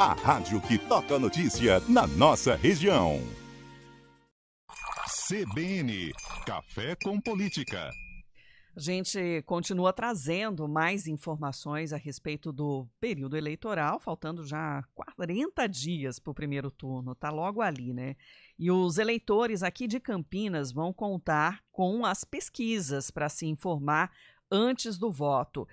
A rádio que toca a notícia na nossa região. CBN, Café com Política. A gente continua trazendo mais informações a respeito do período eleitoral, faltando já 40 dias para o primeiro turno, tá logo ali, né? E os eleitores aqui de Campinas vão contar com as pesquisas para se informar antes do voto.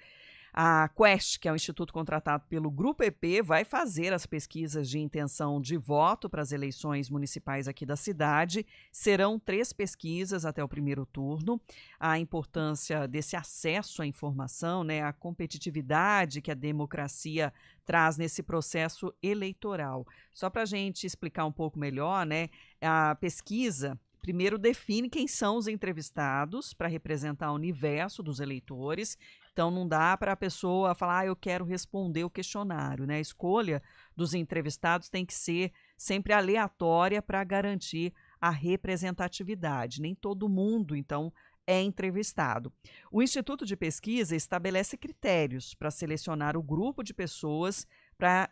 A Quest, que é o instituto contratado pelo Grupo EP, vai fazer as pesquisas de intenção de voto para as eleições municipais aqui da cidade. Serão 3 pesquisas até o primeiro turno. A importância desse acesso à informação, né, a competitividade que a democracia traz nesse processo eleitoral. Só para a gente explicar um pouco melhor, né, a pesquisa primeiro define quem são os entrevistados para representar o universo dos eleitores. Então não dá para a pessoa falar, eu quero responder o questionário, né? A escolha dos entrevistados tem que ser sempre aleatória para garantir a representatividade. Nem todo mundo, então, é entrevistado. O Instituto de Pesquisa estabelece critérios para selecionar o grupo de pessoas para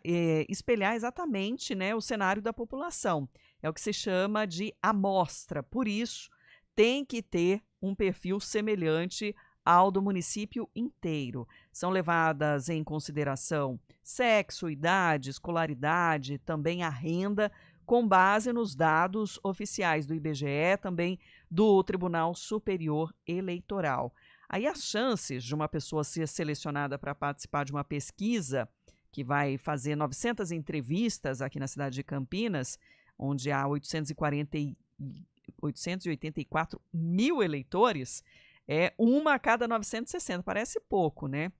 espelhar exatamente, né, o cenário da população. É o que se chama de amostra. Por isso, tem que ter um perfil semelhante ao do município inteiro. São levadas em consideração sexo, idade, escolaridade, também a renda, com base nos dados oficiais do IBGE, também do Tribunal Superior Eleitoral. Aí as chances de uma pessoa ser selecionada para participar de uma pesquisa que vai fazer 900 entrevistas aqui na cidade de Campinas, onde há 884 mil eleitores, é uma a cada 960, parece pouco, né?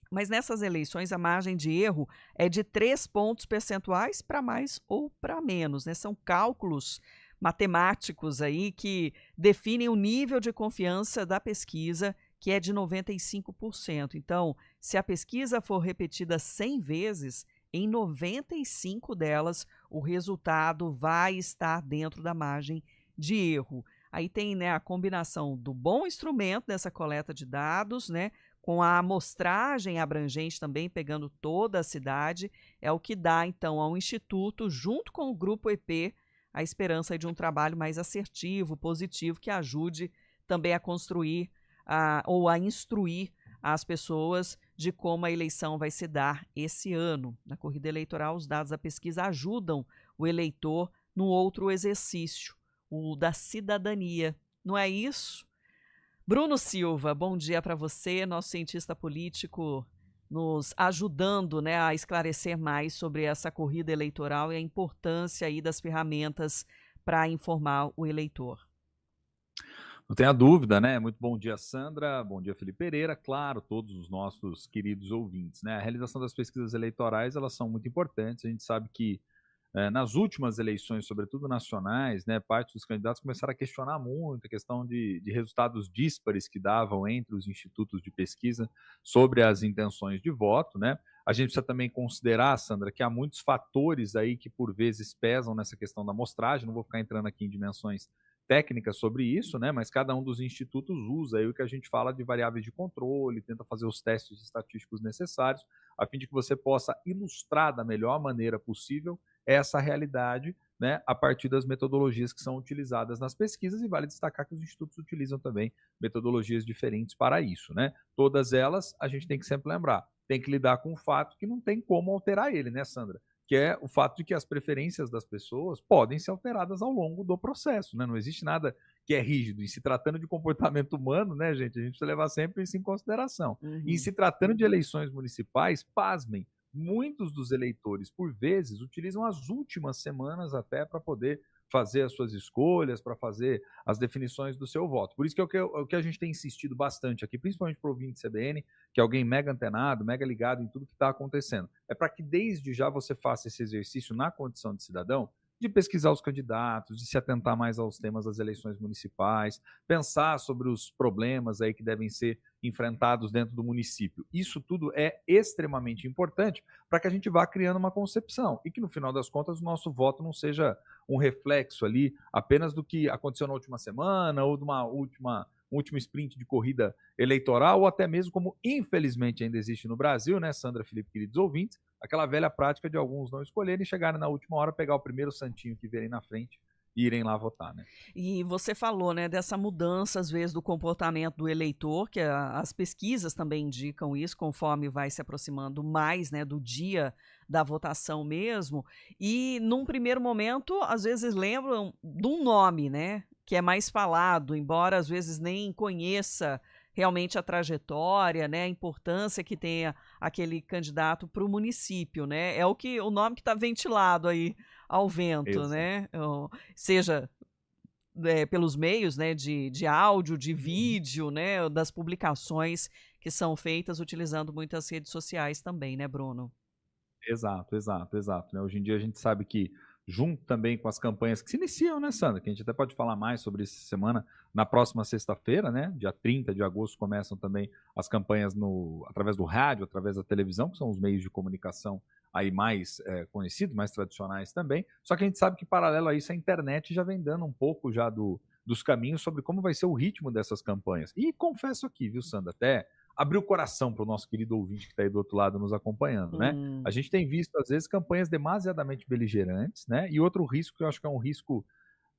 Mas nessas eleições a margem de erro é de 3 pontos percentuais para mais ou para menos, né? São cálculos matemáticos aí que definem o nível de confiança da pesquisa, que é de 95%. Então, se a pesquisa for repetida 100 vezes, em 95 delas o resultado vai estar dentro da margem de erro. Aí tem, né, a combinação do bom instrumento dessa coleta de dados, né, com a amostragem abrangente também, pegando toda a cidade, é o que dá, então, ao Instituto, junto com o Grupo EP, a esperança de um trabalho mais assertivo, positivo, que ajude também a construir ou a instruir as pessoas de como a eleição vai se dar esse ano. Na corrida eleitoral, os dados da pesquisa ajudam o eleitor no outro exercício, o da cidadania. Não é isso? Bruno Silva, bom dia para você, nosso cientista político, nos ajudando, né, a esclarecer mais sobre essa corrida eleitoral e a importância aí das ferramentas para informar o eleitor. Não tenha dúvida, né? Muito bom dia, Sandra. Bom dia, Felipe Pereira. Claro, todos os nossos queridos ouvintes, né? A realização das pesquisas eleitorais, elas são muito importantes. A gente sabe que nas últimas eleições, sobretudo nacionais, né, parte dos candidatos começaram a questionar muito a questão de resultados díspares que davam entre os institutos de pesquisa sobre as intenções de voto, né? A gente precisa também considerar, Sandra, que há muitos fatores aí que por vezes pesam nessa questão da amostragem. Não vou ficar entrando aqui em dimensões técnicas sobre isso, né? Mas cada um dos institutos usa aí o que a gente fala de variáveis de controle, tenta fazer os testes estatísticos necessários, a fim de que você possa ilustrar da melhor maneira possível essa realidade, né, a partir das metodologias que são utilizadas nas pesquisas, e vale destacar que os institutos utilizam também metodologias diferentes para isso, né? Todas elas, a gente tem que sempre lembrar, tem que lidar com o fato que não tem como alterar ele, né, Sandra? Que é o fato de que as preferências das pessoas podem ser alteradas ao longo do processo, né? Não existe nada que é rígido. E se tratando de comportamento humano, né, gente, a gente precisa levar sempre isso em consideração. E se tratando de eleições municipais, pasmem, muitos dos eleitores, por vezes, utilizam as últimas semanas até para poder fazer as suas escolhas, para fazer as definições do seu voto. Por isso que é o que a gente tem insistido bastante aqui, principalmente para o ouvinte CBN, que é alguém mega antenado, mega ligado em tudo que está acontecendo. É para que desde já você faça esse exercício na condição de cidadão, de pesquisar os candidatos, de se atentar mais aos temas das eleições municipais, pensar sobre os problemas aí que devem ser enfrentados dentro do município. Isso tudo é extremamente importante para que a gente vá criando uma concepção e que, no final das contas, o nosso voto não seja um reflexo ali apenas do que aconteceu na última semana ou de uma última um último sprint de corrida eleitoral, ou até mesmo como infelizmente ainda existe no Brasil, né, Sandra, Felipe, queridos ouvintes, aquela velha prática de alguns não escolherem e chegarem na última hora, pegar o primeiro santinho que verem na frente e irem lá votar, né? E você falou, né, dessa mudança, às vezes, do comportamento do eleitor, que as pesquisas também indicam isso, conforme vai se aproximando mais, né, do dia da votação mesmo. E, num primeiro momento, às vezes lembram de um nome, né, que é mais falado, embora às vezes nem conheça realmente a trajetória, né, a importância que tenha aquele candidato para o município, né? É o nome que está ventilado aí ao vento, Exato. né? Seja pelos meios, né, de áudio, de vídeo, né, das publicações que são feitas utilizando muitas redes sociais também, né, Bruno? Exato, exato, exato, né. Hoje em dia a gente sabe que, junto também com as campanhas que se iniciam, né, Sandra, que a gente até pode falar mais sobre isso essa semana, na próxima sexta-feira, né, dia 30 de agosto, começam também as campanhas através do rádio, através da televisão, que são os meios de comunicação aí mais conhecidos, mais tradicionais também. Só que a gente sabe que, paralelo a isso, a internet já vem dando um pouco já dos caminhos sobre como vai ser o ritmo dessas campanhas. E confesso aqui, viu, Sandra, até abrir o coração para o nosso querido ouvinte que está aí do outro lado nos acompanhando, né? A Hum. gente tem visto, às vezes, campanhas demasiadamente beligerantes, né? E outro risco que eu acho que é um risco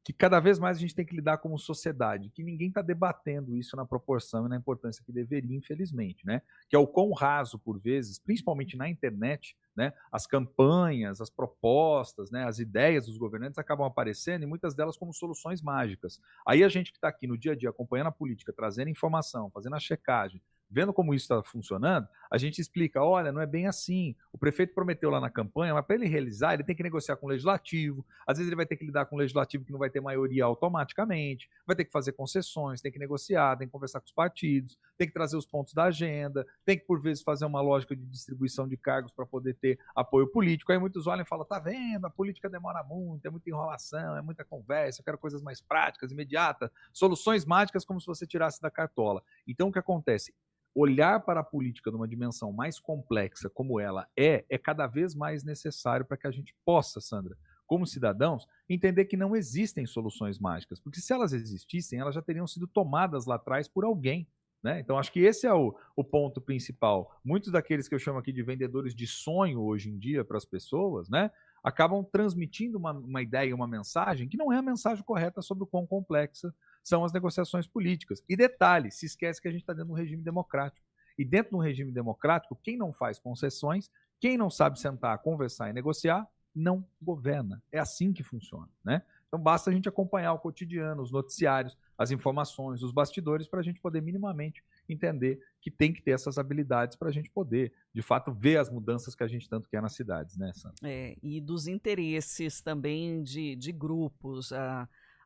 que cada vez mais a gente tem que lidar como sociedade, que ninguém está debatendo isso na proporção e na importância que deveria, infelizmente, né? Que é o quão raso, por vezes, principalmente na internet, né? As campanhas, as propostas, né? As ideias dos governantes acabam aparecendo e muitas delas como soluções mágicas. Aí a gente que está aqui no dia a dia acompanhando a política, trazendo informação, fazendo a checagem, vendo como isso está funcionando, a gente explica, olha, não é bem assim. O prefeito prometeu lá na campanha, mas para ele realizar, ele tem que negociar com o legislativo. Às vezes ele vai ter que lidar com o legislativo que não vai ter maioria automaticamente, vai ter que fazer concessões, tem que negociar, tem que conversar com os partidos, tem que trazer os pontos da agenda, tem que, por vezes, fazer uma lógica de distribuição de cargos para poder ter apoio político. Aí muitos olham e falam, tá vendo, a política demora muito, é muita enrolação, é muita conversa, eu quero coisas mais práticas, imediatas, soluções mágicas como se você tirasse da cartola. Então o que acontece? Olhar para a política numa dimensão mais complexa como ela é cada vez mais necessário para que a gente possa, Sandra, como cidadãos, entender que não existem soluções mágicas, porque se elas existissem, elas já teriam sido tomadas lá atrás por alguém. Né? Então, acho que esse é o ponto principal. Muitos daqueles que eu chamo aqui de vendedores de sonho hoje em dia para as pessoas, né, acabam transmitindo uma ideia, uma mensagem que não é a mensagem correta sobre o quão complexa são as negociações políticas. E detalhe, se esquece que a gente está dentro de um regime democrático. E dentro de um regime democrático, quem não faz concessões, quem não sabe sentar, conversar e negociar, não governa. É assim que funciona, né? Então basta a gente acompanhar o cotidiano, os noticiários, as informações, os bastidores, para a gente poder minimamente entender que tem que ter essas habilidades para a gente poder, de fato, ver as mudanças que a gente tanto quer nas cidades, né, Sandra? E dos interesses também de grupos.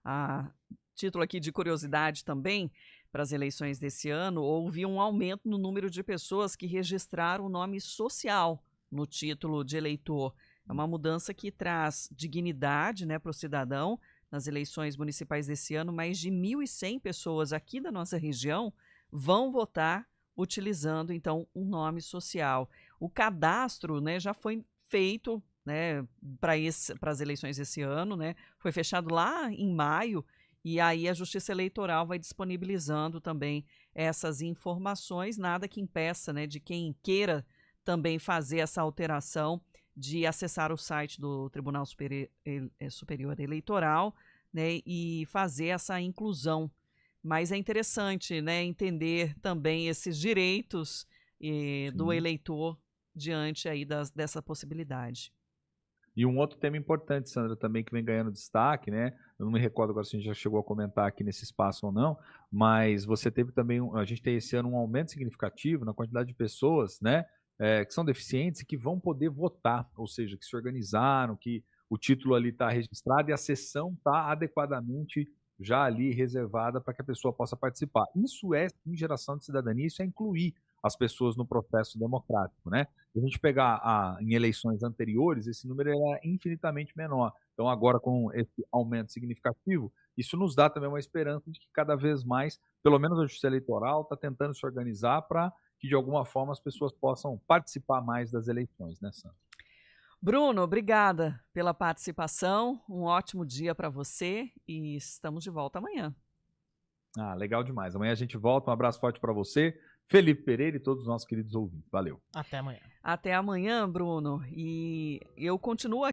A título aqui de curiosidade também, para as eleições desse ano, houve um aumento no número de pessoas que registraram o nome social no título de eleitor. É uma mudança que traz dignidade, né, para o cidadão. Nas eleições municipais desse ano, mais de 1.100 pessoas aqui da nossa região vão votar utilizando, então, um nome social. O cadastro, né, já foi feito, né, para as eleições desse ano, né, foi fechado lá em maio, e aí a Justiça Eleitoral vai disponibilizando também essas informações, nada que impeça, né, de quem queira também fazer essa alteração, de acessar o site do Tribunal Superior Eleitoral, né, e fazer essa inclusão. Mas é interessante, né, entender também esses direitos do Sim. eleitor diante aí dessa possibilidade. E um outro tema importante, Sandra, também que vem ganhando destaque, né? Eu não me recordo agora se a gente já chegou a comentar aqui nesse espaço ou não, mas você teve também, a gente tem esse ano um aumento significativo na quantidade de pessoas, né? Que são deficientes e que vão poder votar, ou seja, que se organizaram, que o título ali está registrado e a sessão está adequadamente já ali reservada para que a pessoa possa participar. Isso é sim, geração de cidadania, isso é incluir as pessoas no processo democrático, né? Se a gente pegar em eleições anteriores, esse número era infinitamente menor. Então, agora, com esse aumento significativo, isso nos dá também uma esperança de que cada vez mais, pelo menos a Justiça Eleitoral, está tentando se organizar para que, de alguma forma, as pessoas possam participar mais das eleições, né, Sandra? Bruno, obrigada pela participação. Um ótimo dia para você e estamos de volta amanhã. Ah, legal demais. Amanhã a gente volta. Um abraço forte para você, Felipe Pereira e todos os nossos queridos ouvintes. Valeu. Até amanhã. Até amanhã, Bruno. E eu continuo